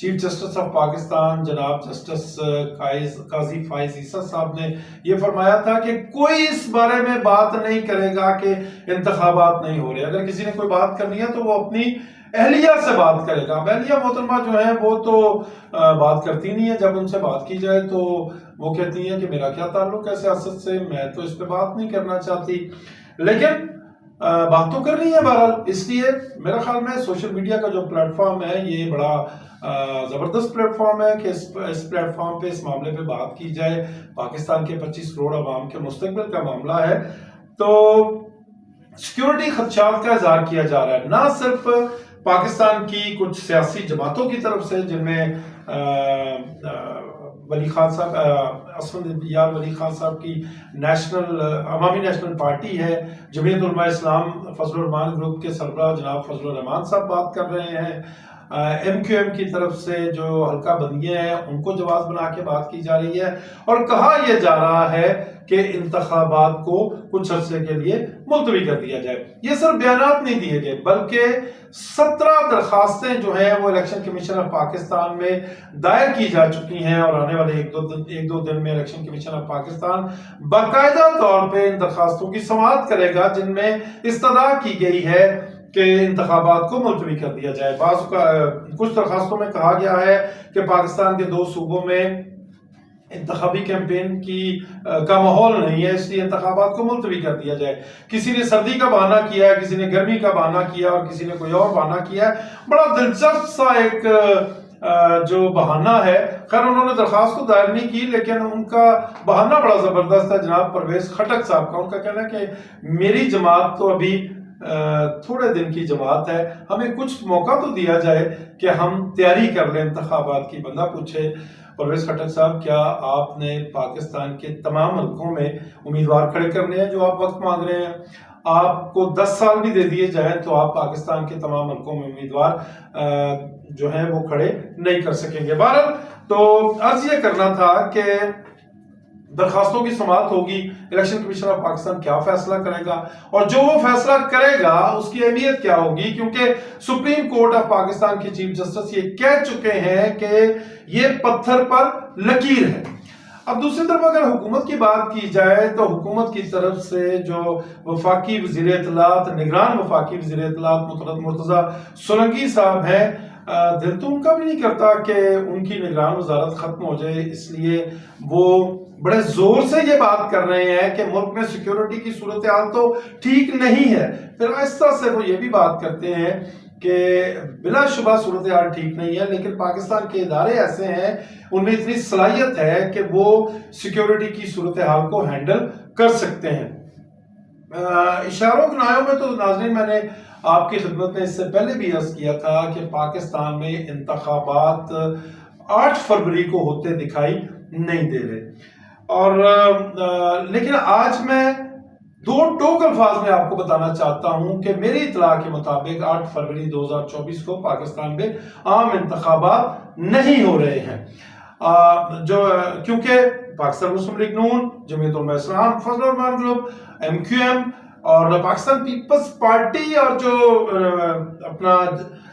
Chief justice of Pakistan جناب justice قاضی فائز عیسیٰ صاحب نے یہ فرمایا تھا کہ کوئی اس بارے میں بات نہیں کرے گا کہ انتخابات نہیں ہو رہے. اگر کسی نے کوئی بات کرنی ہے تو وہ اپنی اہلیہ سے بات کرے گا. اہلیہ محترمہ جو ہیں وہ تو بات کرتی نہیں ہے. جب ان سے بات کی جائے تو وہ کہتی ہیں کہ میرا کیا تعلق ہے سیاست سے, میں تو اس پہ بات نہیں کرنا چاہتی. لیکن بات تو کرنی ہے بہرحال. اس لیے میرا خیال میں سوشل میڈیا کا جو پلیٹ فارم ہے یہ بڑا زبردست پلیٹ فارم ہے کہ اس پلیٹ فارم پہ اس معاملے پہ بات کی جائے. پاکستان کے 25 کروڑ عوام کے مستقبل کا معاملہ ہے. تو سیکیورٹی خدشات کا اظہار کیا جا رہا ہے, نہ صرف پاکستان کی کچھ سیاسی جماعتوں کی طرف سے جن میں ولی خان صاحب, اسد یار ولی خان صاحب کی عوامی نیشنل پارٹی ہے, جمعیت علماء اسلام فضل الرحمان گروپ کے سربراہ جناب فضل الرحمان صاحب بات کر رہے ہیں, ایم کیو ایم کی طرف سے جو حلقہ بندیاں ہیں ان کو جواز بنا کے بات کی جا رہی ہے, اور کہا یہ جا رہا ہے کہ انتخابات کو کچھ عرصے کے لیے ملتوی کر دیا جائے. یہ صرف بیانات نہیں دیے گئے بلکہ 17 درخواستیں جو ہیں وہ الیکشن کمیشن آف پاکستان میں دائر کی جا چکی ہیں, اور آنے والے ایک دو دن میں الیکشن کمیشن آف پاکستان باقاعدہ طور پہ ان درخواستوں کی سماعت کرے گا جن میں استدعا کی گئی ہے کہ انتخابات کو ملتوی کر دیا جائے. کچھ درخواستوں میں کہا گیا ہے کہ پاکستان کے 2 صوبوں میں انتخابی کیمپین کا ماحول نہیں ہے, اس لیے انتخابات کو ملتوی کر دیا جائے. کسی نے سردی کا بہانہ کیا ہے, کسی نے گرمی کا بہانہ کیا اور کسی نے کوئی اور بہانہ کیا ہے. بڑا دلچسپ سا ایک جو بہانہ ہے. خیر انہوں نے درخواست تو دائر نہیں کی لیکن ان کا بہانہ بڑا زبردست ہے جناب پرویز خٹک صاحب کا. ان کا کہنا ہے کہ میری جماعت تو ابھی تھوڑے دن کی جماعت ہے, ہمیں کچھ موقع تو دیا جائے کہ ہم تیاری کر لیں انتخابات کی. بندہ پوچھے پرویز خٹک صاحب کیا آپ نے پاکستان کے تمام حلقوں میں امیدوار کھڑے کرنے ہیں جو آپ وقت مانگ رہے ہیں؟ آپ کو 10 سال بھی دے دیے جائیں تو آپ پاکستان کے تمام حلقوں میں امیدوار جو ہیں وہ کھڑے نہیں کر سکیں گے. بہرحال تو عرض یہ کرنا تھا کہ درخواستوں کی سماعت ہوگی, الیکشن کمیشن آف پاکستان کیا فیصلہ کرے گا اور جو وہ فیصلہ کرے گا اس کی اہمیت کیا ہوگی, کیونکہ سپریم کورٹ آف پاکستان کے چیف جسٹس یہ کہہ چکے ہیں کہ یہ پتھر پر لکیر ہے. اب دوسری طرف اگر حکومت کی بات کی جائے تو حکومت کی طرف سے جو وفاقی وزیر اطلاعات, نگران وفاقی وزیر اطلاعات مرتضیٰ سولنگی صاحب ہیں, دل تو ان کا بھی نہیں کرتا کہ ان کی نگران وزارت ختم ہو جائے, اس لیے وہ بڑے زور سے یہ بات کر رہے ہیں کہ ملک میں سیکیورٹی کی صورتحال تو ٹھیک نہیں ہے. پھر آہستہ سے وہ یہ بھی بات کرتے ہیں کہ بلا شبہ صورتحال ٹھیک نہیں ہے لیکن پاکستان کے ادارے ایسے ہیں, ان میں اتنی صلاحیت ہے کہ وہ سیکیورٹی کی صورتحال کو ہینڈل کر سکتے ہیں. اشاروں کنایوں میں تو ناظرین میں نے آپ کی خدمت میں اس سے پہلے بھی عرض کیا تھا کہ پاکستان میں انتخابات 8 فروری کو ہوتے دکھائی نہیں دے رہے, اور لیکن آج میں 2 ٹوک الفاظ میں آپ کو بتانا چاہتا ہوں کہ میری اطلاع کے مطابق 8 فروری 2024 کو پاکستان میں عام انتخابات نہیں ہو رہے ہیں, کیونکہ پاکستان مسلم لیگ نون, جمعیت علماء اسلام فضل الرحمان گروپ, ایم کیو ایم اور پاکستان پیپلز پارٹی اور جو اپنا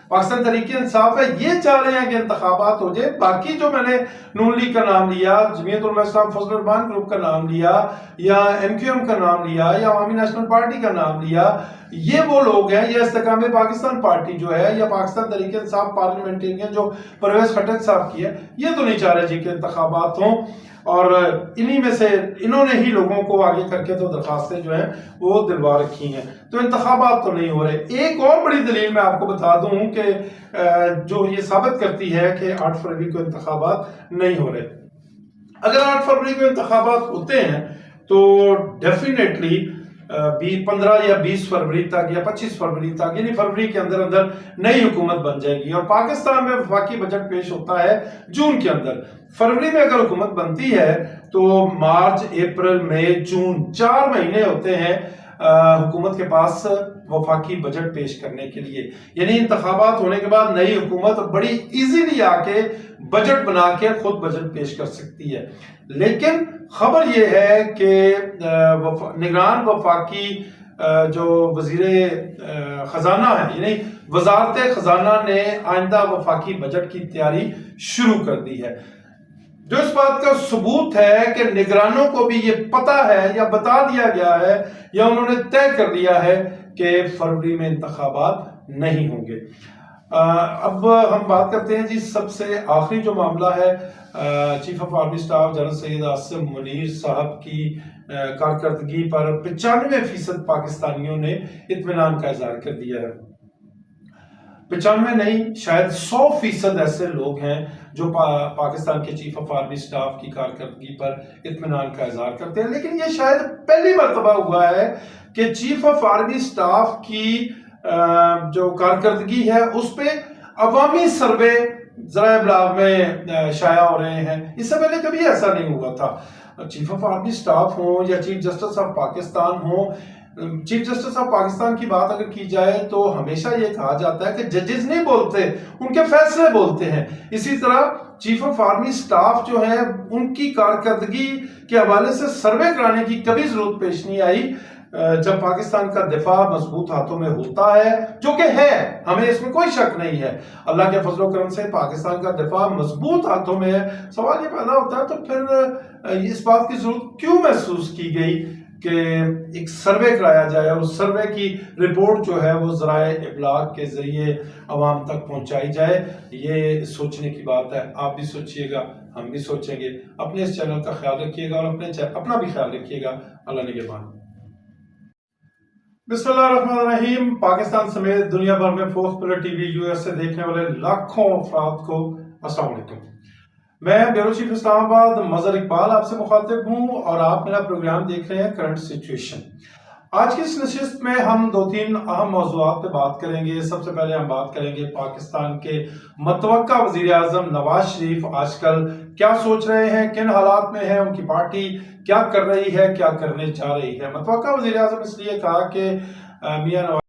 پاکستان تحریک انصاف ہے یہ چاہ رہے ہیں کہ انتخابات ہو جائے. باقی جو میں نے نون لیگ کا نام لیا, جمعیت علماء اسلام فضل الرحمان گروپ کا نام لیا, یا ایم کیو ایم کا نام لیا, یا عوامی نیشنل پارٹی کا نام لیا, یہ وہ لوگ ہیں, یا استحکام پاکستان پارٹی جو ہے, یا پاکستان تحریک انصاف پارلیمنٹرین جو پرویز خٹک صاحب کی ہے, یہ تو نہیں چاہ رہے جی کہ انتخابات ہوں. اور انہی میں سے انہوں نے ہی لوگوں کو آگے کر کے تو درخواستیں جو ہیں وہ دلوا رکھی ہیں, تو انتخابات تو نہیں ہو رہے. ایک اور بڑی دلیل میں آپ کو بتا دوں کہ جو یہ ثابت کرتی ہے کہ 8 فروری کو انتخابات نہیں ہو رہے. اگر 8 فروری کو انتخابات ہوتے ہیں تو ڈیفینیٹلی 15 یا 20 فروری تک یا 25 فروری تک, یعنی فروری کے اندر اندر نئی حکومت بن جائے گی, اور پاکستان میں وفاقی بجٹ پیش ہوتا ہے جون کے اندر. فروری میں اگر حکومت بنتی ہے تو مارچ, اپریل, مئی, جون 4 مہینے ہوتے ہیں حکومت کے پاس وفاقی بجٹ پیش کرنے کے لیے. یعنی انتخابات ہونے کے بعد نئی حکومت بڑی ایزیلی آ کے بجٹ بنا کے خود بجٹ پیش کر سکتی ہے. لیکن خبر یہ ہے کہ نگران وفاقی جو وزیر خزانہ ہے یعنی وزارت خزانہ نے آئندہ وفاقی بجٹ کی تیاری شروع کر دی ہے، جو اس بات کا ثبوت ہے کہ نگرانوں کو بھی یہ پتا ہے یا بتا دیا گیا ہے یا انہوں نے طے کر لیا ہے کہ فروری میں انتخابات نہیں ہوں گے۔ اب ہم بات کرتے ہیں جی سب سے آخری جو معاملہ ہے chief of army staff general Syed Asim Munir sahib کی کارکردگی پر 95% پاکستانیوں نے اطمینان کا اظہار کر دیا ہے۔ 95 نہیں شاید 100% ایسے لوگ ہیں جو پاکستان کے چیف آف آرمی سٹاف کی کارکردگی پر اطمینان کا اظہار کرتے ہیں، لیکن یہ شاید پہلی مرتبہ ہوا ہے کہ چیف آف آرمی سٹاف کی جو کارکردگی ہے اس پہ عوامی سروے ذرائع ابلاغ میں شائع ہو رہے ہیں۔ اس سے پہلے کبھی ایسا نہیں ہوا تھا۔ چیف آف آرمی سٹاف ہوں یا چیف جسٹس آف پاکستان ہوں، چیف جسٹس آف پاکستان کی بات اگر کی جائے تو ہمیشہ یہ کہا جاتا ہے کہ ججز نہیں بولتے، ان کے فیصلے بولتے ہیں۔ اسی طرح چیف آف آرمی سٹاف جو ہے ان کی کارکردگی کے حوالے سے سروے کرانے کی کبھی ضرورت پیش نہیں آئی جب پاکستان کا دفاع مضبوط ہاتھوں میں ہوتا ہے، جو کہ ہے، ہمیں اس میں کوئی شک نہیں ہے۔ اللہ کے فضل و کرم سے پاکستان کا دفاع مضبوط ہاتھوں میں ہے۔ سوال یہ پیدا ہوتا ہے تو پھر اس بات کی ضرورت کیوں محسوس کی گئی کہ ایک سروے کرایا جائے اور اس سروے کی رپورٹ جو ہے وہ ذرائع ابلاغ کے ذریعے عوام تک پہنچائی جائے؟ یہ سوچنے کی بات ہے۔ آپ بھی سوچئے گا، ہم بھی سوچیں گے۔ اپنے اس چینل کا خیال رکھیے گا اور اپنا بھی خیال رکھیے گا۔ اللہ نگہبان۔ بسم اللہ الرحمن الرحیم۔ پاکستان سمیت دنیا بھر میں force pillar T V U S سے دیکھنے والے لاکھوں افراد کو السلام علیکم۔ میں بیورو چیف اسلام آباد مظہر اقبال آپ سے مخاطب ہوں اور آپ میرا پروگرام دیکھ رہے ہیں کرنٹ سچویشن۔ آج کی اس نشست میں ہم 2-3 اہم موضوعات پہ بات کریں گے۔ سب سے پہلے ہم بات کریں گے پاکستان کے متوقع وزیر اعظم نواز شریف آج کل کیا سوچ رہے ہیں، کن حالات میں ہیں، ان کی پارٹی کیا کر رہی ہے، کیا کرنے جا رہی ہے۔ متوقع وزیر اعظم اس لیے کہا کہ میاں نواز